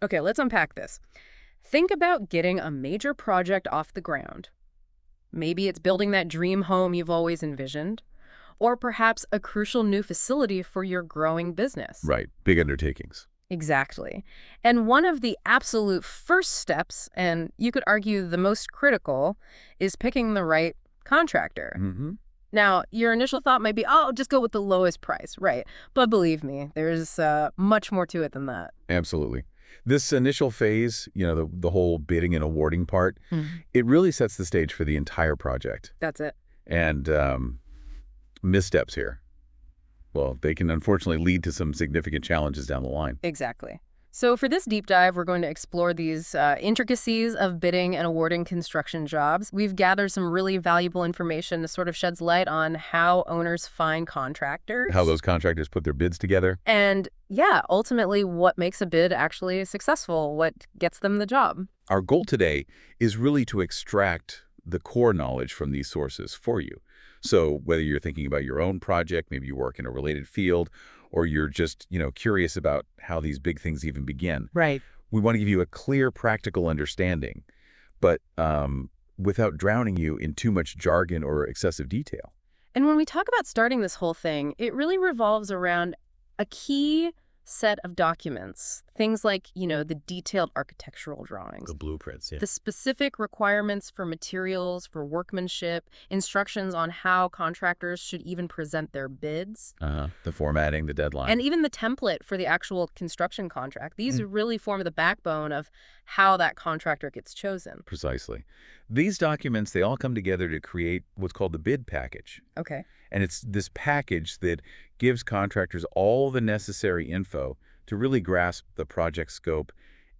Okay, let's unpack this. Think about getting a major project off the ground. Maybe it's building that dream home you've always envisioned, or perhaps a crucial new facility for your growing business. Right. Big undertakings. Exactly. And one of the absolute first steps, and you could argue the most critical, is picking the right contractor. Mm-hmm. Now, your initial thought might be, oh, just go with the lowest price, right? But believe me, there's much more to it than that. Absolutely. This initial phase, the whole bidding and awarding part, Mhm. it really sets the stage for the entire project. That's it. And missteps here, well, they can unfortunately lead to some significant challenges down the line. Exactly. So for this deep dive, we're going to explore these intricacies of bidding and awarding construction jobs. We've gathered some really valuable information that sort of sheds light on how owners find contractors. How those contractors put their bids together. And yeah, ultimately what makes a bid actually successful, what gets them the job. Our goal today is really to extract the core knowledge from these sources for you. So whether you're thinking about your own project, maybe you work in a related field, or you're just, curious about how these big things even begin, Right. we want to give you a clear, practical understanding, but without drowning you in too much jargon or excessive detail. And when we talk about starting this whole thing, it really revolves around a key set of documents. Things like, the detailed architectural drawings, The blueprints, yeah. the specific requirements for materials, for workmanship, instructions on how contractors should even present their bids, The formatting, the deadline. and even the template for the actual construction contract. These really form the backbone of how that contractor gets chosen. Precisely. These documents, they all come together to create what's called the bid package. Okay. And it's this package that gives contractors all the necessary info to really grasp the project scope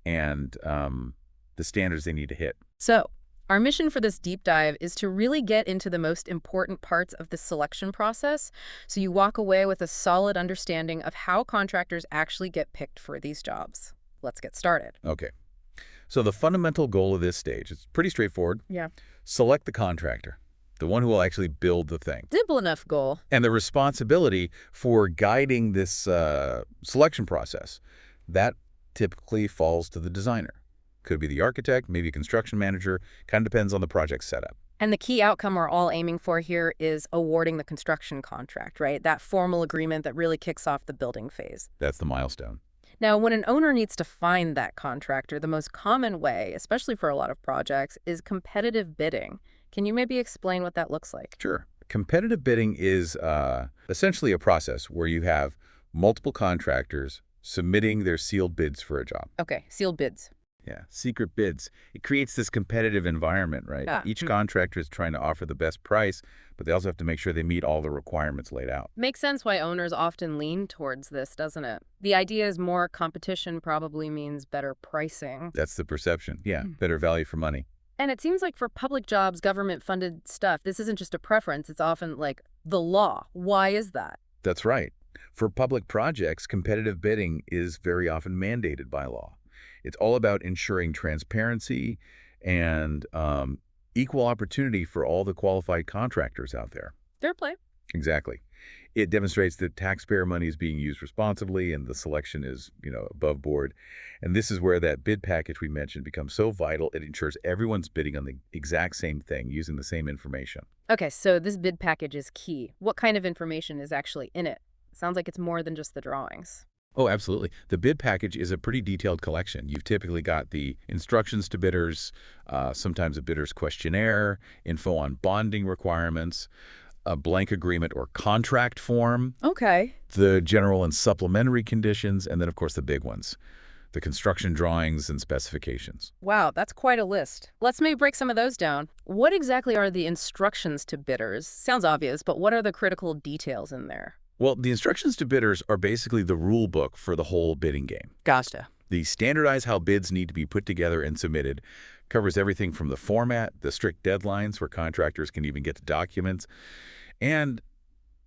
and the standards they need to hit. So, our mission for this deep dive is to really get into the most important parts of the selection process so you walk away with a solid understanding of how contractors actually get picked for these jobs. Let's get started. Okay. So the fundamental goal of this stage is pretty straightforward. Yeah. Select the contractor, the one who will actually build the thing. Simple enough goal. And the responsibility for guiding this selection process, that typically falls to the designer. Could be the architect, maybe a construction manager, kind of depends on the project setup. And the key outcome we're all aiming for here is awarding the construction contract, right? That formal agreement that really kicks off the building phase. That's the milestone. Now, when an owner needs to find that contractor, the most common way, especially for a lot of projects, is competitive bidding. Can you maybe explain what that looks like? Sure. Competitive bidding is essentially a process where you have multiple contractors submitting their sealed bids for a job. Okay, sealed bids. Yeah, secret bids. It creates this competitive environment, right? Yeah. Each contractor is trying to offer the best price, but they also have to make sure they meet all the requirements laid out. Makes sense why owners often lean towards this, doesn't it? The idea is more competition probably means better pricing. That's the perception. Yeah, better value for money. And it seems like for public jobs, government-funded stuff, this isn't just a preference, it's often like the law. Why is that? That's right. For public projects, competitive bidding is very often mandated by law. It's all about ensuring transparency and equal opportunity for all the qualified contractors out there. Fair play. Exactly. It demonstrates that taxpayer money is being used responsibly and the selection is, above board. And this is where that bid package we mentioned becomes so vital. It ensures everyone's bidding on the exact same thing using the same information. Okay, so this bid package is key. What kind of information is actually in it? Sounds like it's more than just the drawings. Oh, absolutely. The bid package is a pretty detailed collection. You've typically got the instructions to bidders, sometimes a bidder's questionnaire, info on bonding requirements, a blank agreement or contract form, Okay. the general and supplementary conditions, and then, of course, the big ones, the construction drawings and specifications. Wow, that's quite a list. Let's maybe break some of those down. What exactly are the instructions to bidders? Sounds obvious, but what are the critical details in there? Well, the instructions to bidders are basically the rule book for the whole bidding game. Gotcha. They standardize how bids need to be put together and submitted, covers everything from the format, the strict deadlines where contractors can even get to documents, and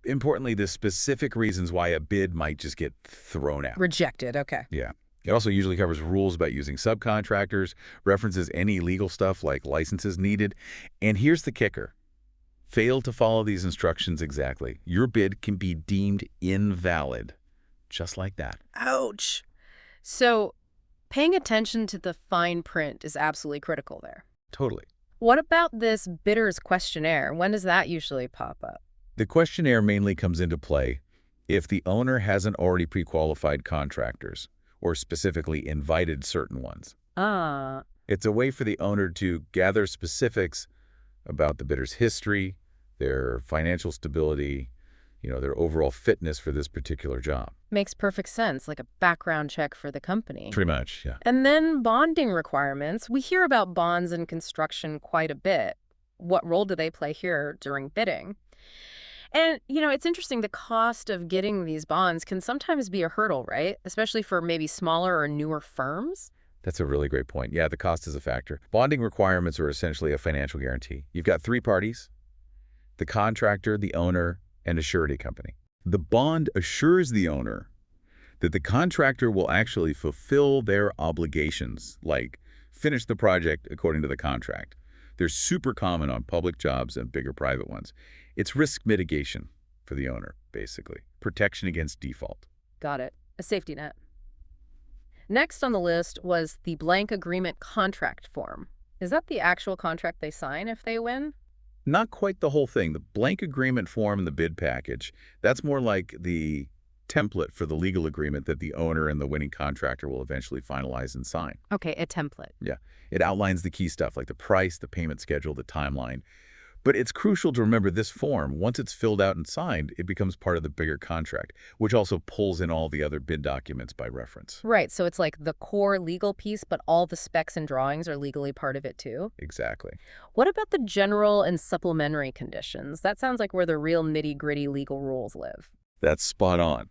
importantly, the specific reasons why a bid might just get thrown out. Rejected, okay. Yeah. It also usually covers rules about using subcontractors, references any legal stuff like licenses needed. And here's the kicker. Fail to follow these instructions exactly, your bid can be deemed invalid. Just like that. Ouch. So, Paying attention to the fine print is absolutely critical there. Totally. What about this bidder's questionnaire? When does that usually pop up? The questionnaire mainly comes into play if the owner hasn't already pre-qualified contractors, or specifically invited certain ones. Ah, It's a way for the owner to gather specifics about the bidder's history, their financial stability, their overall fitness for this particular job. makes perfect sense, like a background check for the company. Pretty much, yeah. And then bonding requirements. We hear about bonds in construction quite a bit. What role do they play here during bidding? And, it's interesting, the cost of getting these bonds can sometimes be a hurdle, right? Especially for maybe smaller or newer firms. That's a really great point. Yeah, the cost is a factor. Bonding requirements are essentially a financial guarantee. You've got three parties: the contractor, the owner, and a surety company. The bond assures the owner that the contractor will actually fulfill their obligations, like finish the project according to the contract. They're super common on public jobs and bigger private ones. It's risk mitigation for the owner, basically. Protection against default. Got it. A safety net. Next on the list was the blank agreement contract form. Is that the actual contract they sign if they win? Not quite the whole thing. The blank agreement form in the bid package, that's more like the template for the legal agreement that the owner and the winning contractor will eventually finalize and sign. Okay, a template. Yeah. It outlines the key stuff like the price, the payment schedule, the timeline. But it's crucial to remember this form. Once it's filled out and signed, it becomes part of the bigger contract, which also pulls in all the other bid documents by reference. Right, so it's like the core legal piece, but all the specs and drawings are legally part of it too? Exactly. What about the general and supplementary conditions? That sounds like where the real nitty-gritty legal rules live. That's spot on.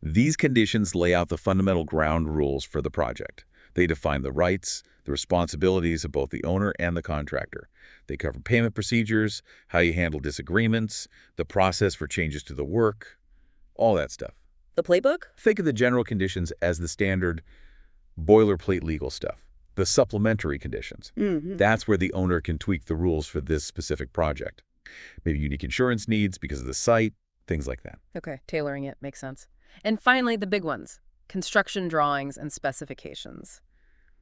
These conditions lay out the fundamental ground rules for the project. They define the rights, the responsibilities of both the owner and the contractor. They cover payment procedures, how you handle disagreements, the process for changes to the work, all that stuff. The playbook? Think of the general conditions as the standard boilerplate legal stuff. The supplementary conditions. That's where the owner can tweak the rules for this specific project. Maybe unique insurance needs because of the site, things like that. Okay, tailoring it makes sense. And finally, the big ones, construction drawings and specifications.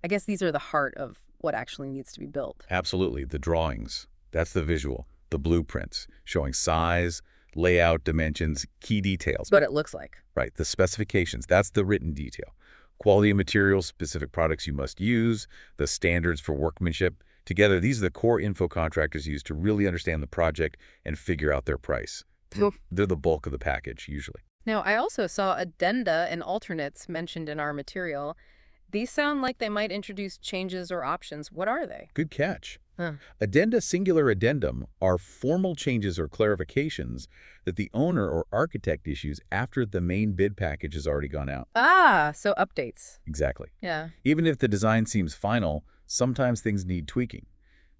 I guess these are the heart of what actually needs to be built. Absolutely. The drawings. That's the visual. The blueprints, showing size, layout, dimensions, key details. What it looks like. Right. The specifications. That's the written detail. Quality of materials, specific products you must use, the standards for workmanship. Together, these are the core info contractors use to really understand the project and figure out their price. They're the bulk of the package, usually. Now, I also saw addenda and alternates mentioned in our material. These sound like they might introduce changes or options. What are they? Good catch. Huh. Addenda singular addendum are formal changes or clarifications that the owner or architect issues after the main bid package has already gone out. Ah, so updates. Exactly. Yeah. Even if the design seems final, sometimes things need tweaking.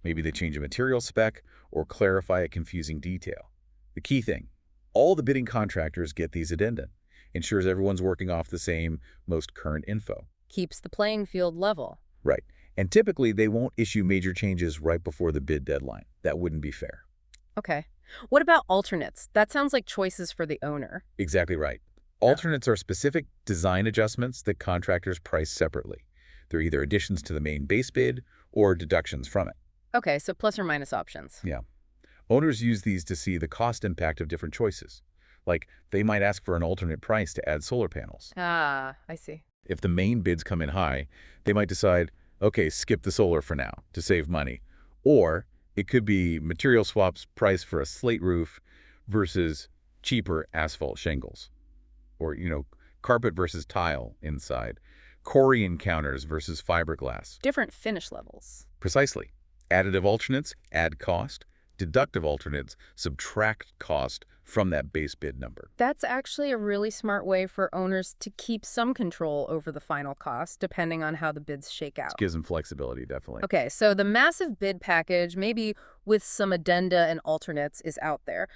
Maybe they change a material spec or clarify a confusing detail. The key thing, all the bidding contractors get these addenda. Ensures everyone's working off the same, most current info. Keeps the playing field level. Right. And typically, they won't issue major changes right before the bid deadline. That wouldn't be fair. Okay. What about alternates? That sounds like choices for the owner. Exactly right. Alternates are specific design adjustments that contractors price separately. They're either additions to the main base bid or deductions from it. Okay, so plus or minus options. Yeah. Owners use these to see the cost impact of different choices. Like, they might ask for an alternate price to add solar panels. Ah, I see. If the main bids come in high, they might decide, okay, skip the solar for now to save money. Or it could be material swaps price for a slate roof versus cheaper asphalt shingles. Or, carpet versus tile inside. Corian counters versus fiberglass. Different finish levels. Precisely. Additive alternates add cost. Deductive alternates subtract cost from that base bid number. That's actually a really smart way for owners to keep some control over the final cost, depending on how the bids shake out. Gives them flexibility, definitely. Okay, so the massive bid package, maybe with some addenda and alternates, is out there.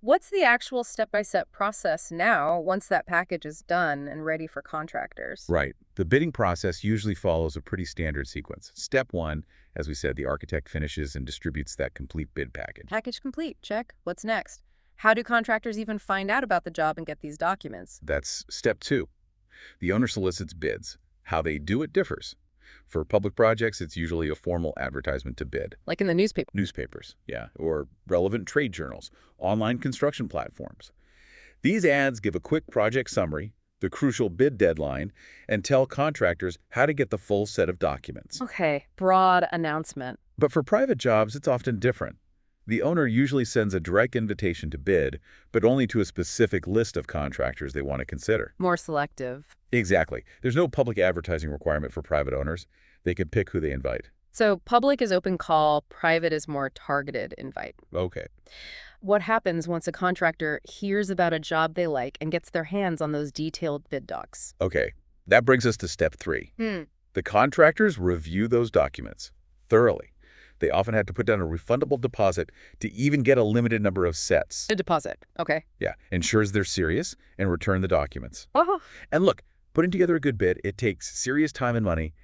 What's the actual step-by-step process now once that package is done and ready for contractors? Right. The bidding process usually follows a pretty standard sequence. Step 1, as we said, the architect finishes and distributes that complete bid package. Package complete, check. What's next? How do contractors even find out about the job and get these documents? That's step 2. The owner solicits bids. How they do it differs. For public projects, it's usually a formal advertisement to bid. Like in the newspaper. Newspapers, yeah, or relevant trade journals, online construction platforms. These ads give a quick project summary, the crucial bid deadline, and tell contractors how to get the full set of documents. Okay, broad announcement. But for private jobs, it's often different. The owner usually sends a direct invitation to bid, but only to a specific list of contractors they want to consider. More selective. Exactly. There's no public advertising requirement for private owners. They can pick who they invite. So public is open call, private is more targeted invite. Okay. What happens once a contractor hears about a job they like and gets their hands on those detailed bid docs? Okay. That brings us to step 3. Hmm. The contractors review those documents thoroughly. They often have to put down a refundable deposit to even get a limited number of sets. A deposit. Okay. Yeah, ensures they're serious and return the documents. Oh, And look, putting together a good bid, it takes serious time and money.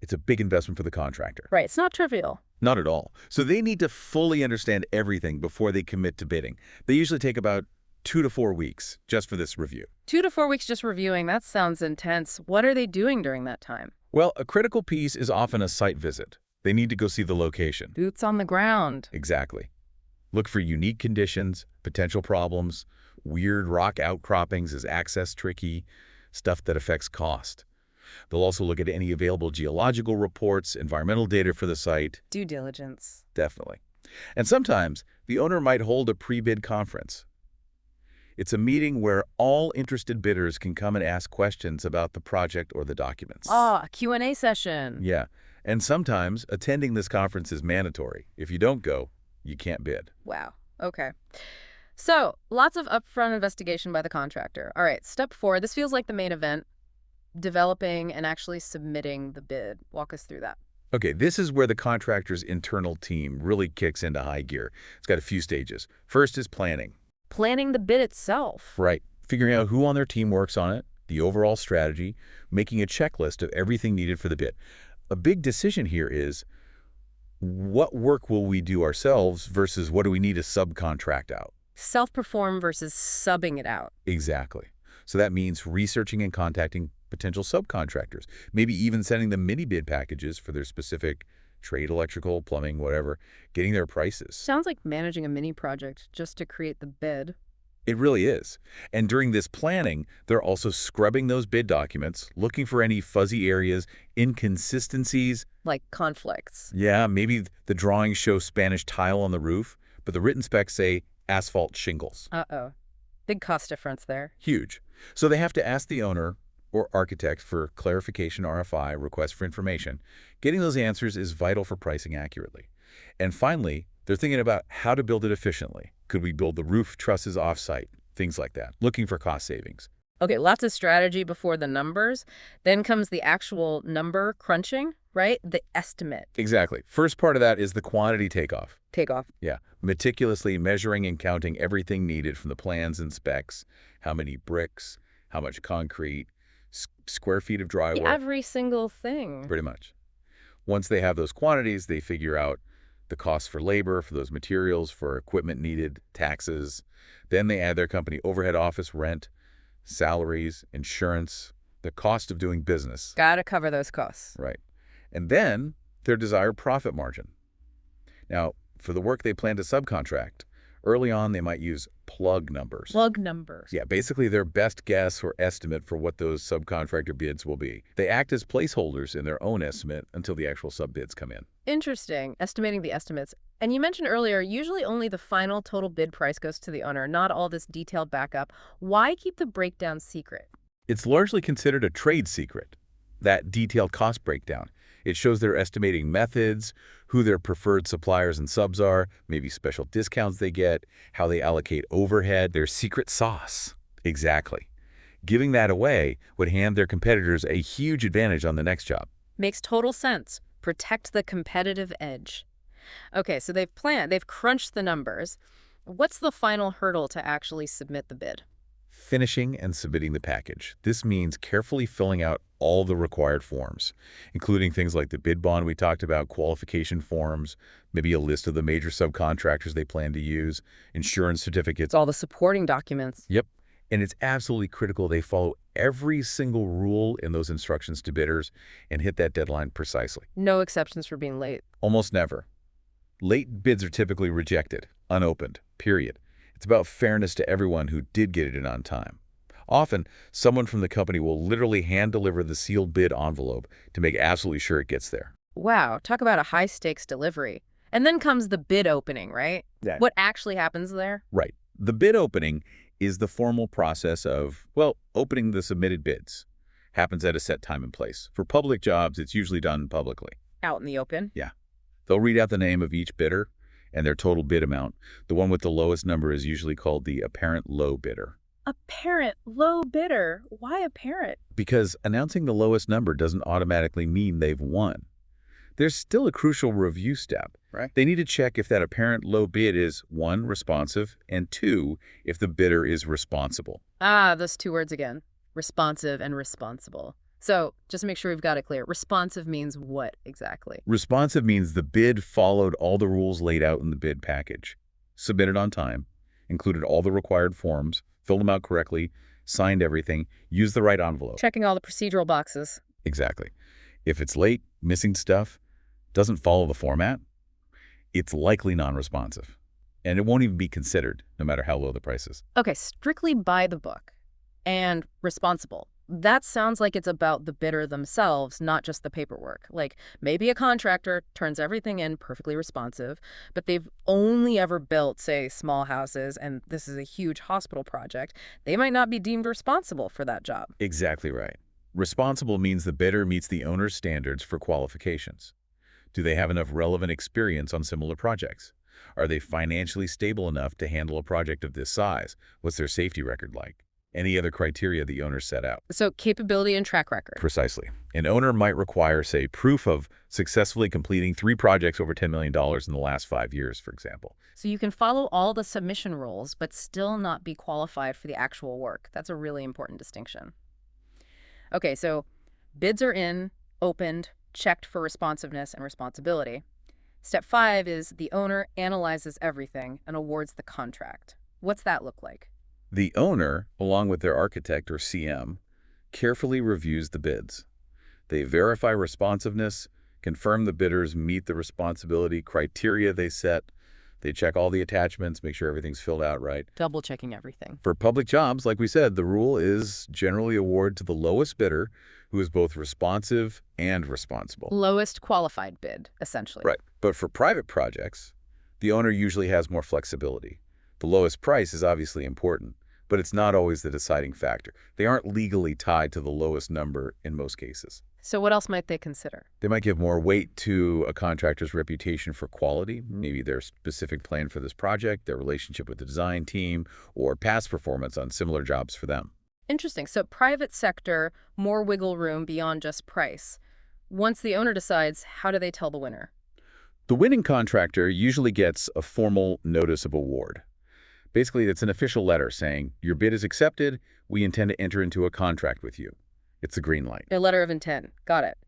It's a big investment for the contractor. right. It's not trivial. Not at all. So they need to fully understand everything before they commit to bidding. They usually take about 2 to 4 weeks just for this review. 2 to 4 weeks just reviewing. That sounds intense. What are they doing during that time? Well, a critical piece is often a site visit. They need to go see the location. Boots on the ground. Exactly. Look for unique conditions, potential problems, weird rock outcroppings. Is access tricky, stuff that affects cost. They'll also look at any available geological reports, environmental data for the site. Due diligence. Definitely. And sometimes the owner might hold a pre-bid conference. It's a meeting where all interested bidders can come and ask questions about the project or the documents. Ah, Q&A session. Yeah. And sometimes attending this conference is mandatory. If you don't go, you can't bid. Wow. Okay. So, lots of upfront investigation by the contractor. All right, step 4. This feels like the main event. Developing and actually submitting the bid. Walk us through that. Okay, this is where the contractor's internal team really kicks into high gear. It's got a few stages. First is planning. Planning the bid itself. Right. Figuring out who on their team works on it, the overall strategy, making a checklist of everything needed for the bid. A big decision here is, what work will we do ourselves versus what do we need to subcontract out? Self-perform versus subbing it out. Exactly. So that means researching and contacting potential subcontractors, maybe even sending them mini bid packages for their specific trade, electrical, plumbing, whatever, getting their prices. Sounds like managing a mini project just to create the bid. It really is. And during this planning, they're also scrubbing those bid documents, looking for any fuzzy areas, inconsistencies. Like conflicts. Yeah, maybe the drawings show Spanish tile on the roof, but the written specs say asphalt shingles. Uh-oh. Big cost difference there. Huge. So they have to ask the owner or architect for clarification RFI, request for information. Getting those answers is vital for pricing accurately. And finally, they're thinking about how to build it efficiently. Could we build the roof trusses off-site? Things like that. Looking for cost savings. Okay, lots of strategy before the numbers. Then comes the actual number crunching, right? The estimate. Exactly. First part of that is the quantity takeoff. Takeoff. Yeah, meticulously measuring and counting everything needed from the plans and specs. How many bricks, how much concrete, square feet of drywall. Every single thing. Pretty much. Once they have those quantities, they figure out the cost for labor, for those materials, for equipment needed, taxes. Then they add their company overhead office rent, salaries, insurance, the cost of doing business. Gotta cover those costs. Right. And then their desired profit margin. Now, for the work they plan to subcontract, early on they might use plug numbers. Plug numbers. Yeah, basically their best guess or estimate for what those subcontractor bids will be. They act as placeholders in their own estimate until the actual subbids come in. Interesting. Estimating the estimates. And you mentioned earlier, usually only the final total bid price goes to the owner, not all this detailed backup. Why keep the breakdown secret? It's largely considered a trade secret, that detailed cost breakdown. It shows their estimating methods, who their preferred suppliers and subs are, maybe special discounts they get, how they allocate overhead, their secret sauce. Exactly. Giving that away would hand their competitors a huge advantage on the next job. Makes total sense. Protect the competitive edge. Okay, so they've crunched the numbers. What's the final hurdle to actually submit the bid? Finishing and submitting the package. This means carefully filling out all the required forms, including things like the bid bond we talked about, qualification forms, maybe a list of the major subcontractors they plan to use, insurance certificates. It's all the supporting documents. Yep. And it's absolutely critical they follow every single rule in those instructions to bidders and hit that deadline precisely. No exceptions for being late. Almost never. Late bids are typically rejected, unopened, period. It's about fairness to everyone who did get it in on time. Often, someone from the company will literally hand-deliver the sealed bid envelope to make absolutely sure it gets there. Wow, talk about a high-stakes delivery. And then comes the bid opening, right? Yeah. What actually happens there? Right. The bid opening is the formal process of, well, opening the submitted bids. Happens at a set time and place. For public jobs, it's usually done publicly. Out in the open? Yeah. They'll read out the name of each bidder and their total bid amount. The one with the lowest number is usually called the apparent low bidder. Apparent low bidder. Why apparent? Because announcing the lowest number doesn't automatically mean they've won. There's still a crucial review step. Right. They need to check if that apparent low bid is, 1, responsive, and 2, if the bidder is responsible. Ah, those two words again. Responsive and responsible. So, just to make sure we've got it clear, responsive means what exactly? Responsive means the bid followed all the rules laid out in the bid package, submitted on time, included all the required forms, filled them out correctly, signed everything, used the right envelope. Checking all the procedural boxes. Exactly. If it's late, missing stuff, doesn't follow the format, it's likely non-responsive. And it won't even be considered, no matter how low the price is. Okay, strictly by the book. And responsible. That sounds like it's about the bidder themselves, not just the paperwork. Like, maybe a contractor turns everything in perfectly responsive, but they've only ever built, say, small houses, and this is a huge hospital project. They might not be deemed responsible for that job. Exactly right. Responsible means the bidder meets the owner's standards for qualifications. Do they have enough relevant experience on similar projects? Are they financially stable enough to handle a project of this size? What's their safety record like? Any other criteria the owner set out? So capability and track record. Precisely. An owner might require, say, proof of successfully completing 3 projects over $10 million in the last 5 years, for example. So you can follow all the submission rules, but still not be qualified for the actual work. That's a really important distinction. Okay, so bids are in, opened, checked for responsiveness and responsibility. Step 5 is the owner analyzes everything and awards the contract. What's that look like? The owner, along with their architect or CM, carefully reviews the bids. They verify responsiveness, confirm the bidders meet the responsibility criteria they set. They check all the attachments, make sure everything's filled out right. Double checking everything. For public jobs, like we said, the rule is generally award to the lowest bidder who is both responsive and responsible. Lowest qualified bid, essentially. Right. But for private projects, the owner usually has more flexibility. The lowest price is obviously important, but it's not always the deciding factor. They aren't legally tied to the lowest number in most cases. So what else might they consider? They might give more weight to a contractor's reputation for quality, maybe their specific plan for this project, their relationship with the design team, or past performance on similar jobs for them. Interesting. So private sector, more wiggle room beyond just price. Once the owner decides, how do they tell the winner? The winning contractor usually gets a formal notice of award. Basically, it's an official letter saying, your bid is accepted, we intend to enter into a contract with you. It's a green light. A letter of intent. Got it.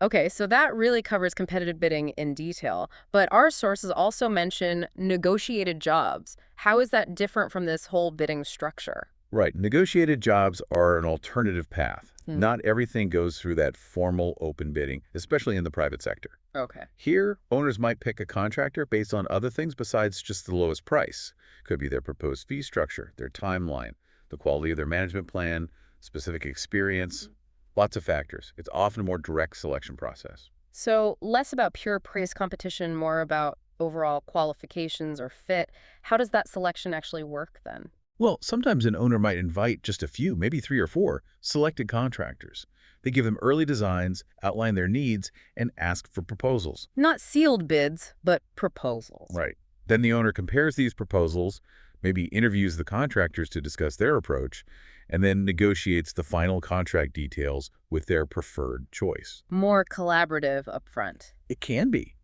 Okay, so that really covers competitive bidding in detail, but our sources also mention negotiated jobs. How is that different from this whole bidding structure? Right. Negotiated jobs are an alternative path. Not everything goes through that formal open bidding, especially in the private sector. Okay. Here, owners might pick a contractor based on other things besides just the lowest price. Could be their proposed fee structure, their timeline, the quality of their management plan, specific experience, lots of factors. It's often a more direct selection process. So less about pure price competition, more about overall qualifications or fit. How does that selection actually work then? Well, sometimes an owner might invite just a few, maybe 3 or 4, selected contractors. They give them early designs, outline their needs, and ask for proposals. Not sealed bids, but proposals. Right. Then the owner compares these proposals, maybe interviews the contractors to discuss their approach, and then negotiates the final contract details with their preferred choice. More collaborative upfront. It can be.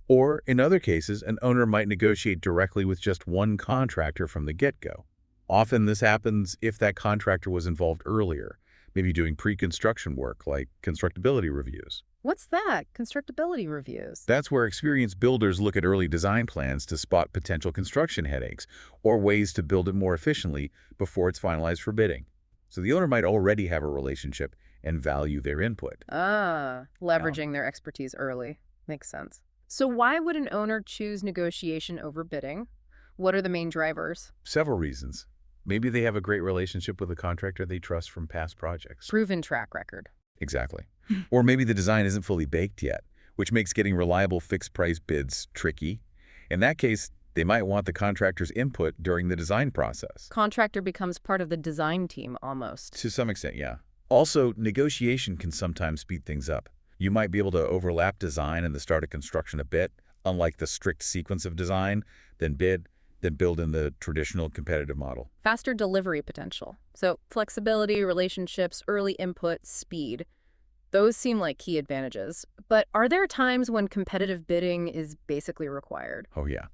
Or, in other cases, an owner might negotiate directly with just one contractor from the get-go. Often this happens if that contractor was involved earlier, maybe doing pre-construction work like constructability reviews. What's that? Constructability reviews. That's where experienced builders look at early design plans to spot potential construction headaches or ways to build it more efficiently before it's finalized for bidding. So the owner might already have a relationship and value their input. Ah, Yeah. leveraging their expertise early. Makes sense. So why would an owner choose negotiation over bidding? What are the main drivers? Several reasons. Maybe they have a great relationship with a contractor they trust from past projects. Proven track record. Exactly. Or maybe the design isn't fully baked yet, which makes getting reliable fixed-price bids tricky. In that case, they might want the contractor's input during the design process. Contractor becomes part of the design team almost. To some extent, yeah. Also, negotiation can sometimes speed things up. You might be able to overlap design and the start of construction a bit, unlike the strict sequence of design, then bid, then build in the traditional competitive model. Faster delivery potential. So flexibility, relationships, early input, speed. Those seem like key advantages. But are there times when competitive bidding is basically required? Oh, yeah.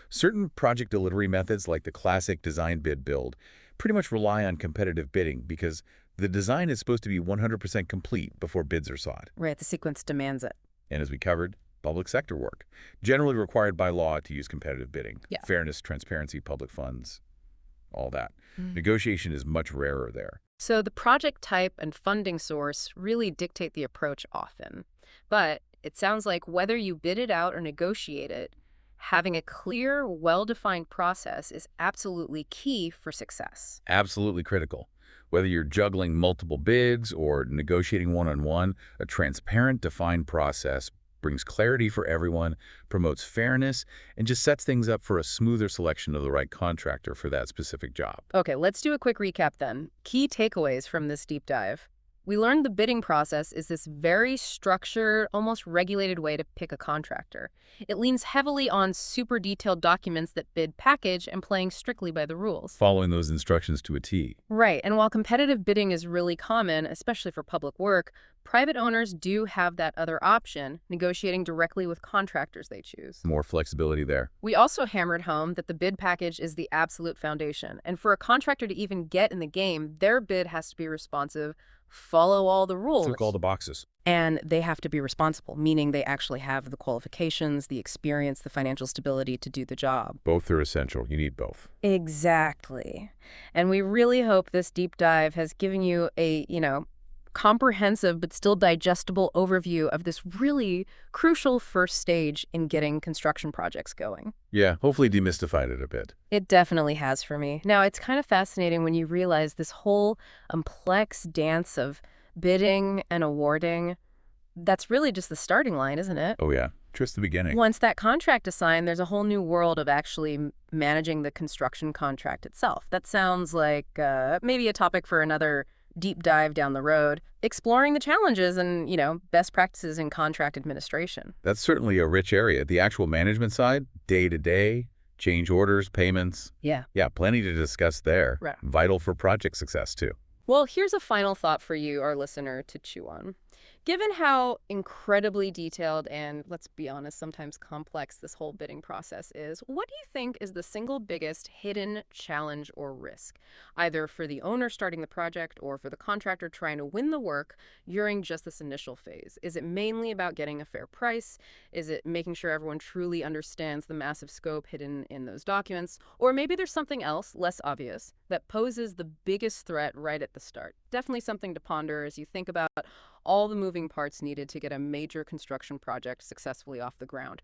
Certain project delivery methods, like the classic design bid build, pretty much rely on competitive bidding because the design is supposed to be 100% complete before bids are sought. Right, the sequence demands it. And as we covered, public sector work, generally required by law to use competitive bidding. Yeah. Fairness, transparency, public funds, all that. Mm. Negotiation is much rarer there. So the project type and funding source really dictate the approach often. But it sounds like whether you bid it out or negotiate it, having a clear, well-defined process is absolutely key for success. Absolutely critical. Whether you're juggling multiple bids or negotiating one-on-one, a transparent, defined process brings clarity for everyone, promotes fairness, and just sets things up for a smoother selection of the right contractor for that specific job. Okay, let's do a quick recap then. Key takeaways from this deep dive. We learned the bidding process is this very structured, almost regulated way to pick a contractor. It leans heavily on super detailed documents that bid package and playing strictly by the rules. Following those instructions to a T. Right, and while competitive bidding is really common, especially for public work, private owners do have that other option, negotiating directly with contractors they choose. More flexibility there. We also hammered home that the bid package is the absolute foundation, and for a contractor to even get in the game, their bid has to be responsive, follow all the rules. Took all the boxes. And they have to be responsible, meaning they actually have the qualifications, the experience, the financial stability to do the job. Both are essential. You need both. Exactly. And we really hope this deep dive has given you a, comprehensive but still digestible overview of this really crucial first stage in getting construction projects going. Yeah, hopefully demystified it a bit. It definitely has for me. Now, it's kind of fascinating when you realize this whole complex dance of bidding and awarding, that's really just the starting line, isn't it? Oh yeah, just the beginning. Once that contract is signed, there's a whole new world of actually managing the construction contract itself. That sounds like maybe a topic for another deep dive down the road, exploring the challenges and, best practices in contract administration. That's certainly a rich area. The actual management side, day-to-day, change orders, payments. Yeah. Yeah, plenty to discuss there. Right. Vital for project success, too. Well, here's a final thought for you, our listener, to chew on. Given how incredibly detailed and, let's be honest, sometimes complex this whole bidding process is, what do you think is the single biggest hidden challenge or risk, either for the owner starting the project or for the contractor trying to win the work during just this initial phase? Is it mainly about getting a fair price? Is it making sure everyone truly understands the massive scope hidden in those documents? Or maybe there's something else, less obvious, that poses the biggest threat right at the start? Definitely something to ponder as you think about all the moving parts needed to get a major construction project successfully off the ground.